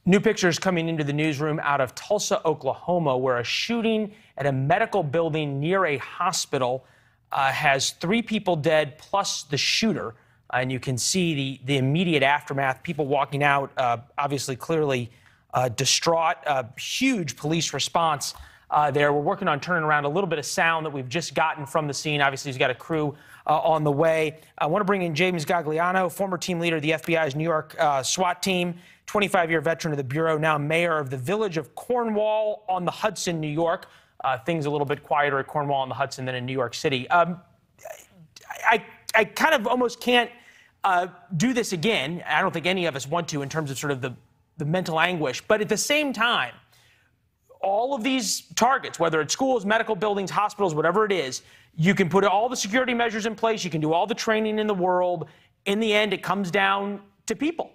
New pictures coming into the newsroom out of Tulsa, Oklahoma, where a shooting at a medical building near a hospital has 3 people dead plus the shooter. And you can see the immediate aftermath, people walking out, obviously clearly distraught, huge police response there. We're working on turning around a little bit of sound that we've just gotten from the scene. Obviously, he's got a crew on the way. I want to bring in James Gagliano, former team leader of the FBI's New York SWAT team, 25-year veteran of the Bureau, now mayor of the village of Cornwall on the Hudson, New York. Things a little bit quieter at Cornwall on the Hudson than in New York City. I kind of almost can't do this again. I don't think any of us want to in terms of sort of the mental anguish. But at the same time, all of these targets, whether it's schools, medical buildings, hospitals, whatever it is, you can put all the security measures in place. You can do all the training in the world. In the end, it comes down to people.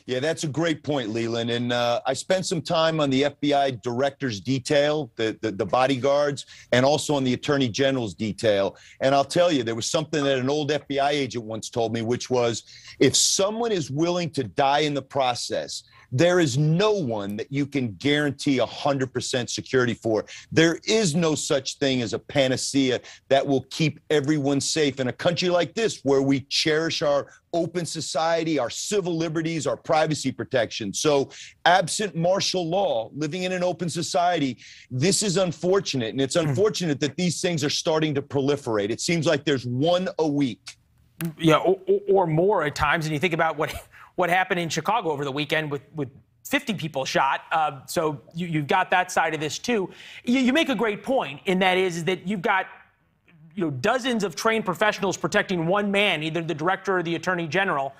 Yeah, that's a great point, Leland. And I spent some time on the FBI director's detail, the bodyguards, and also on the attorney general's detail. And I'll tell you, there was something that an old FBI agent once told me, which was, if someone is willing to die in the process, there is no one that you can guarantee 100% security for. There is no such thing as a panacea that will keep everyone safe in a country like this, where we cherish our open society, our civil liberties, our privacy protection. So absent martial law, living in an open society, this is unfortunate. And it's unfortunate that these things are starting to proliferate. It seems like there's one a week. Yeah, or more at times. And you think about what happened in Chicago over the weekend with 50 people shot. So you've got that side of this too. You make a great point, and that is that you've got dozens of trained professionals protecting one man, either the director or the attorney general,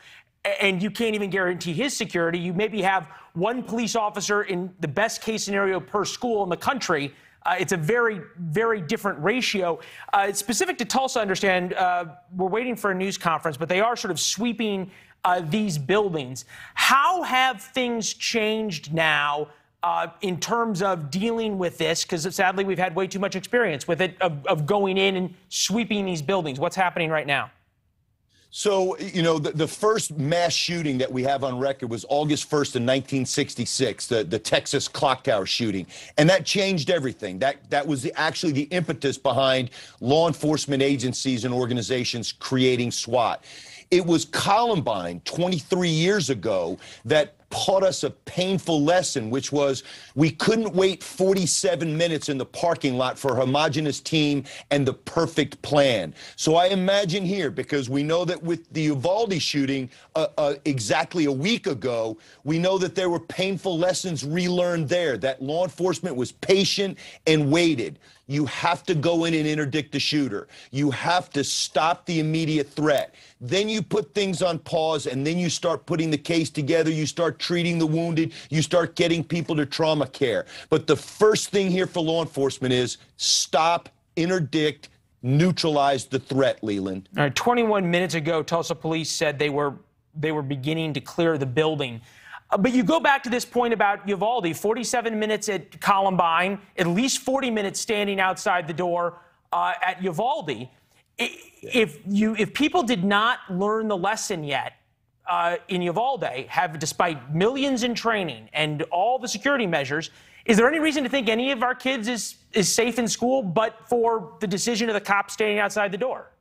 and you can't even guarantee his security. You maybe have one police officer in the best case scenario per school in the country. It's a very, very different ratio. It's specific to Tulsa, I understand. We're waiting for a news conference, but they are sort of sweeping these buildings. How have things changed now in terms of dealing with this? Because sadly, we've had way too much experience with it, of going in and sweeping these buildings. What's happening right now? So, the first mass shooting that we have on record was August 1st in 1966, the Texas clock tower shooting. And that changed everything. That was actually the impetus behind law enforcement agencies and organizations creating SWAT. It was Columbine 23 years ago that taught us a painful lesson, which was we couldn't wait 47 minutes in the parking lot for a homogenous team and the perfect plan. So I imagine here, because we know that with the Uvalde shooting exactly a week ago, we know that there were painful lessons relearned there, that law enforcement was patient and waited. You have to go in and interdict the shooter. You have to stop the immediate threat. Then you put things on pause, and then you start putting the case together. You start treating the wounded. You start getting people to trauma care. But the first thing here for law enforcement is stop, interdict, neutralize the threat, Leland. All right, 21 minutes ago, Tulsa police said they were beginning to clear the building. But you go back to this point about Uvalde, 47 minutes at Columbine, at least 40 minutes standing outside the door at Uvalde. If people did not learn the lesson yet in Uvalde, despite millions in training and all the security measures, is there any reason to think any of our kids is safe in school but for the decision of the cops standing outside the door?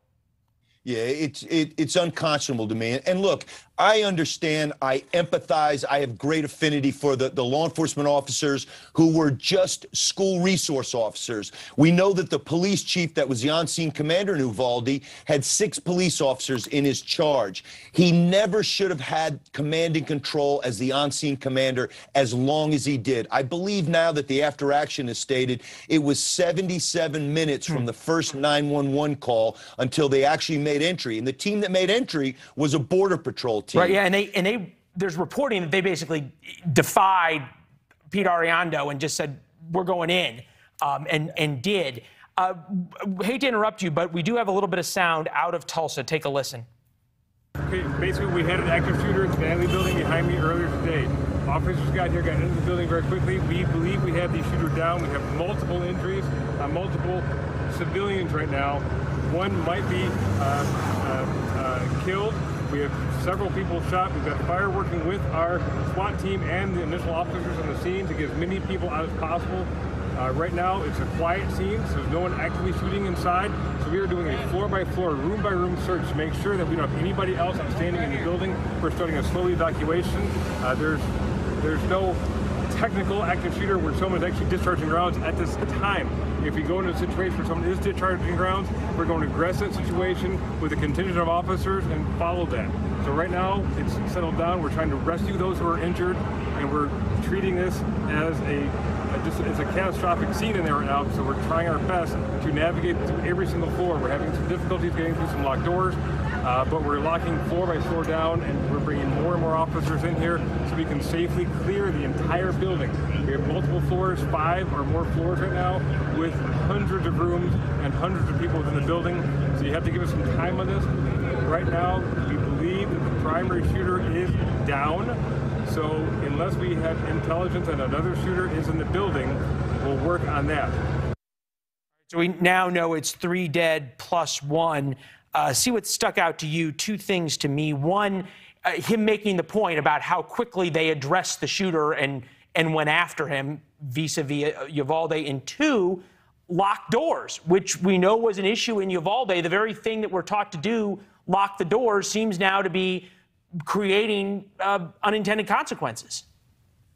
Yeah, it's unconscionable to me. And look, I understand, I empathize, I have great affinity for the law enforcement officers who were just school resource officers. We know that the police chief that was the on-scene commander in Uvalde had 6 police officers in his charge. He never should have had command and control as the on-scene commander as long as he did. I believe now that the after action has stated it was 77 minutes from the first 911 call until they actually made entry. And the team that made entry was a Border Patrol team. Right, yeah, and there's reporting that they basically defied Pete Ariando and just said, we're going in, and did. Hate to interrupt you, but we do have a little bit of sound out of Tulsa. Take a listen. Okay, basically, we had an active shooter in the Stanley building behind me earlier today. Officers got here, got into the building very quickly. We believe we have the shooter down. We have multiple injuries, multiple civilians right now. One might be killed. We have several people shot. We've got fire working with our SWAT team and the initial officers on the scene to get as many people out as possible. Right now, it's a quiet scene, so there's no one actively shooting inside. So we are doing a floor-by-floor, room-by-room search to make sure that we don't have anybody else outstanding in the building. We're starting a slow evacuation. There's no technical active shooter where someone's actually discharging rounds at this time. If we go into a situation where someone is discharging rounds, we're going to address that situation with a contingent of officers and follow that. So right now, it's settled down. We're trying to rescue those who are injured, and we're treating this as it's a catastrophic scene in there right now, so we're trying our best to navigate through every single floor. We're having some difficulties getting through some locked doors, but we're locking floor by floor down, and we're bringing more and more officers in here so we can safely clear the entire building. We have multiple floors, 5 or more floors right now, with hundreds of rooms and hundreds of people within the building, so you have to give us some time on this. Right now, we believe that the primary shooter is down. So unless we have intelligence that another shooter is in the building, we'll work on that. So we now know it's 3 dead plus 1. See what stuck out to you. 2 things to me. One, him making the point about how quickly they addressed the shooter and went after him vis-a-vis Uvalde. And 2, locked doors, which we know was an issue in Uvalde. The very thing that we're taught to do, lock the doors, seems now to be creating unintended consequences.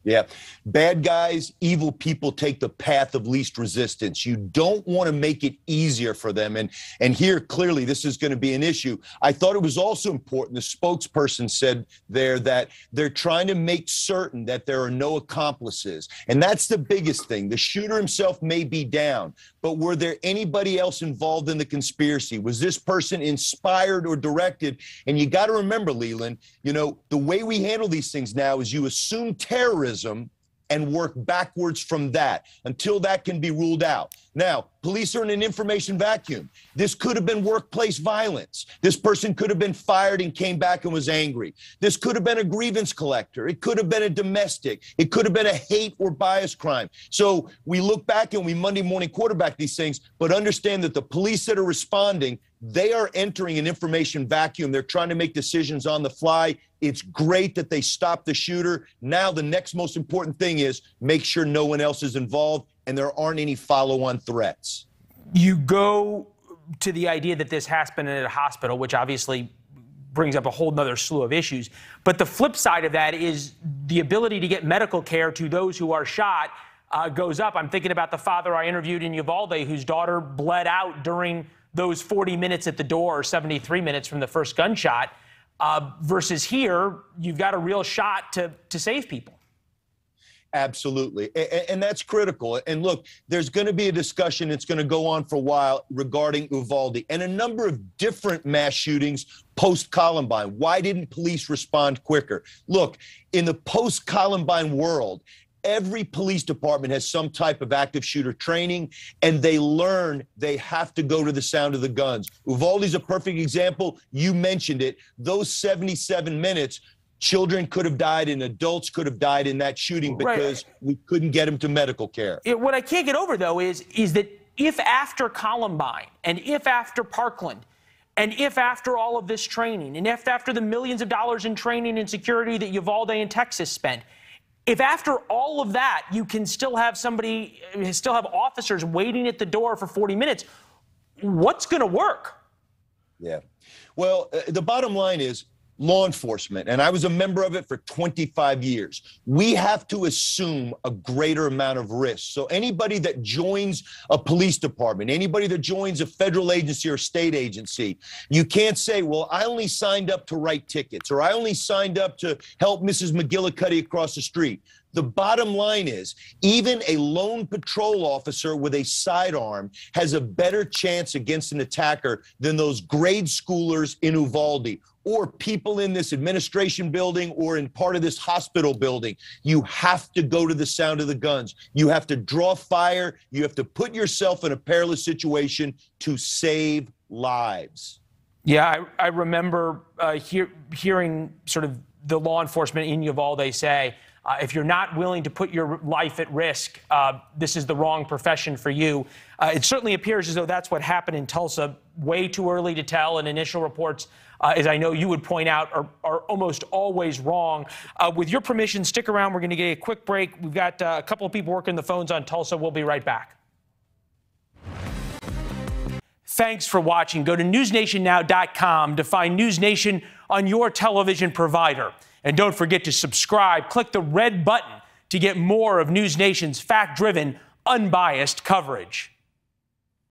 Yeah. Bad guys, evil people take the path of least resistance. You don't want to make it easier for them. And here, clearly, this is going to be an issue. I thought it was also important. The spokesperson said there that they're trying to make certain that there are no accomplices. And that's the biggest thing. The shooter himself may be down, but were there anybody else involved in the conspiracy? Was this person inspired or directed? And you got to remember, Leland, you know, the way we handle these things now is you assume terrorism and work backwards from that until that can be ruled out. Now, police are in an information vacuum. This could have been workplace violence. This person could have been fired and came back and was angry. This could have been a grievance collector. It could have been a domestic. It could have been a hate or bias crime. So we look back and we Monday morning quarterback these things, but understand that the police that are responding, they are entering an information vacuum. They're trying to make decisions on the fly. It's great that they stopped the shooter. Now the next most important thing is make sure no one else is involved and there aren't any follow-on threats. You go to the idea that this happened at a hospital, which obviously brings up a whole nother slew of issues. But the flip side of that is the ability to get medical care to those who are shot goes up. I'm thinking about the father I interviewed in Uvalde whose daughter bled out during those 40 minutes at the door, or 73 minutes from the first gunshot, versus here, you've got a real shot to save people. Absolutely. And that's critical. And look, there's going to be a discussion that's going to go on for a while regarding Uvalde and a number of different mass shootings post-Columbine. Why didn't police respond quicker? Look, in the post-Columbine world, every police department has some type of active shooter training, and they learn they have to go to the sound of the guns. Uvalde's a perfect example. You mentioned it. Those 77 minutes, children could have died and adults could have died in that shooting because we couldn't get them to medical care. What I can't get over, though, is that if after Columbine and if after Parkland and if after all of this training and if after the millions of dollars in training and security that Uvalde and Texas spent, if after all of that you can still have officers waiting at the door for 40 minutes, what's going to work? Yeah. Well, the bottom line is law enforcement, and I was a member of it for 25 years. We have to assume a greater amount of risk. So anybody that joins a police department, anybody that joins a federal agency or state agency, you can't say, well, I only signed up to write tickets, or I only signed up to help Mrs. McGillicuddy across the street. The bottom line is, even a lone patrol officer with a sidearm has a better chance against an attacker than those grade schoolers in Uvalde or people in this administration building or in part of this hospital building. You have to go to the sound of the guns. You have to draw fire. You have to put yourself in a perilous situation to save lives. Yeah, I remember hearing sort of the law enforcement in Uvalde say, If you're not willing to put your life at risk, this is the wrong profession for you. It certainly appears as though that's what happened in Tulsa. Way too early to tell, and initial reports, as I know you would point out, are almost always wrong. With your permission, stick around. We're going to get a quick break. We've got a couple of people working the phones on Tulsa. We'll be right back. Thanks for watching. Go to newsnationnow.com to find NewsNation on your television provider. And don't forget to subscribe. Click the red button to get more of NewsNation's fact-driven, unbiased coverage.